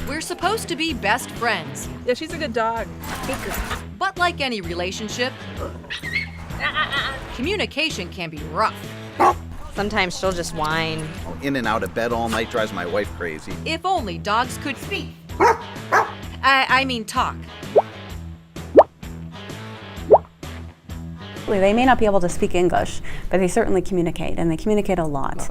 We're supposed to be best friends. Yeah, she's a good dog. But like any relationship, communication can be rough. Sometimes she'll just whine. In and out of bed all night drives my wife crazy. If only dogs could speak. I mean talk. They may not be able to speak English, but they certainly communicate, and they communicate a lot.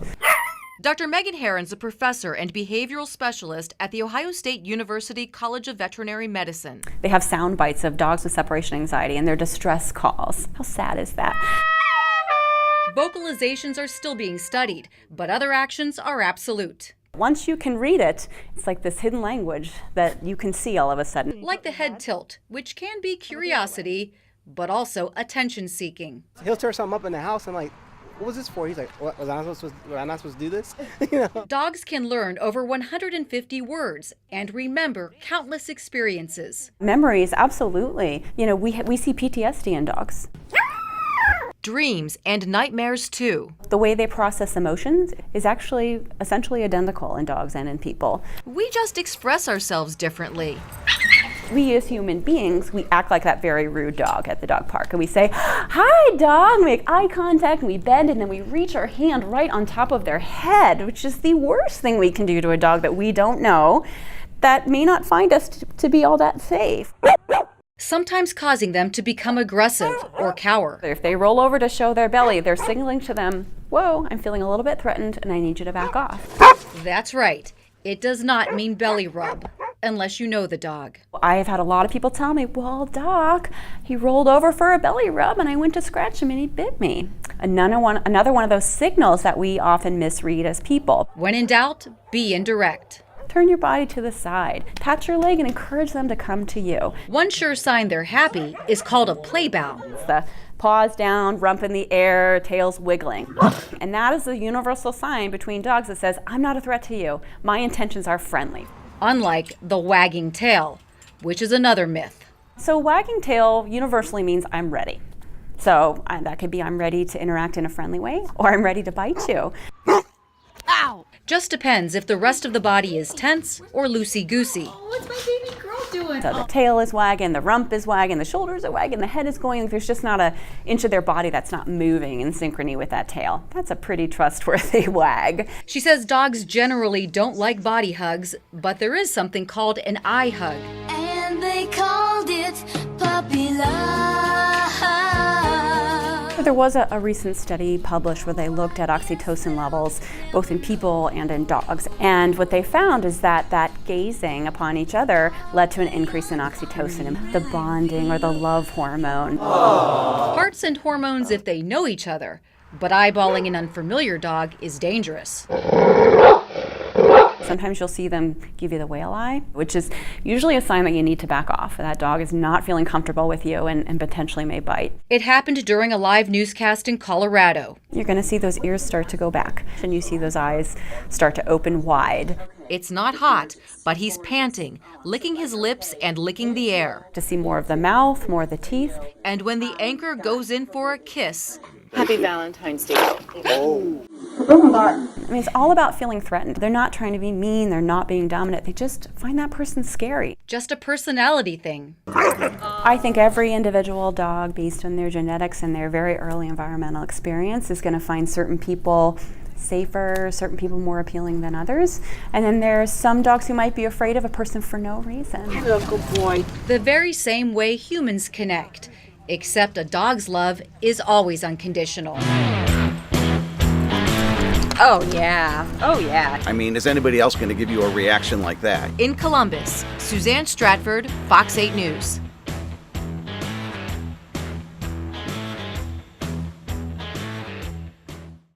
Dr. Megan Herron's a professor and behavioral specialist at the Ohio State University College of Veterinary Medicine. They have sound bites of dogs with separation anxiety and their distress calls. How sad is that? Vocalizations are still being studied, but other actions are absolute. Once you can read it, it's like this hidden language that you can see all of a sudden. Like the head tilt, which can be curiosity, but also attention-seeking. He'll tear something up in the house and like, what was this for? He's like, what, was I not supposed to do this? You know? Dogs can learn over 150 words and remember countless experiences. Memories, absolutely. You know, we see PTSD in dogs. Dreams and nightmares too. The way they process emotions is actually essentially identical in dogs and in people. We just express ourselves differently. We as human beings, we act like that very rude dog at the dog park. And we say, hi dog, we make eye contact, and we bend, and then we reach our hand right on top of their head, which is the worst thing we can do to a dog that we don't know, that may not find us to be all that safe. Sometimes causing them to become aggressive or cower. If they roll over to show their belly, they're signaling to them, whoa, I'm feeling a little bit threatened and I need you to back off. That's right. It does not mean belly rub, unless you know the dog. I have had a lot of people tell me, well, doc, he rolled over for a belly rub and I went to scratch him and he bit me. Another one of those signals that we often misread as people. When in doubt, be indirect. Turn your body to the side, pat your leg and encourage them to come to you. One sure sign they're happy is called a play bow. It's the paws down, rump in the air, tails wiggling. And that is the universal sign between dogs that says, I'm not a threat to you. My intentions are friendly. Unlike the wagging tail, which is another myth. So wagging tail universally means I'm ready. So that could be I'm ready to interact in a friendly way, or I'm ready to bite you. Ow! Just depends if the rest of the body is tense or loosey-goosey. What's my baby girl doing? So the tail is wagging, the rump is wagging, the shoulders are wagging, the head is going. There's just not an inch of their body that's not moving in synchrony with that tail. That's a pretty trustworthy wag. She says dogs generally don't like body hugs, but there is something called an eye hug. And they called it puppy love. There was a recent study published where they looked at oxytocin levels both in people and in dogs. And what they found is that gazing upon each other led to an increase in oxytocin, the bonding or the love hormone. Hearts and hormones if they know each other, but eyeballing an unfamiliar dog is dangerous. Sometimes you'll see them give you the whale eye, which is usually a sign that you need to back off. That dog is not feeling comfortable with you and potentially may bite. It happened during a live newscast in Colorado. You're going to see those ears start to go back, and you see those eyes start to open wide. It's not hot, but he's panting, licking his lips and licking the air. To see more of the mouth, more of the teeth. And when the anchor goes in for a kiss, Happy Valentine's Day. I mean, it's all about feeling threatened. They're not trying to be mean, they're not being dominant. They just find that person scary. just a personality thing. I think every individual dog, based on their genetics and their very early environmental experience, is going to find certain people safer, certain people more appealing than others. And then there's some dogs who might be afraid of a person for no reason. Good boy. The very same way humans connect, except a dog's love is always unconditional. Oh, yeah. Oh, yeah. I mean, is anybody else going to give you a reaction like that? In Columbus, Suzanne Stratford, Fox 8 News.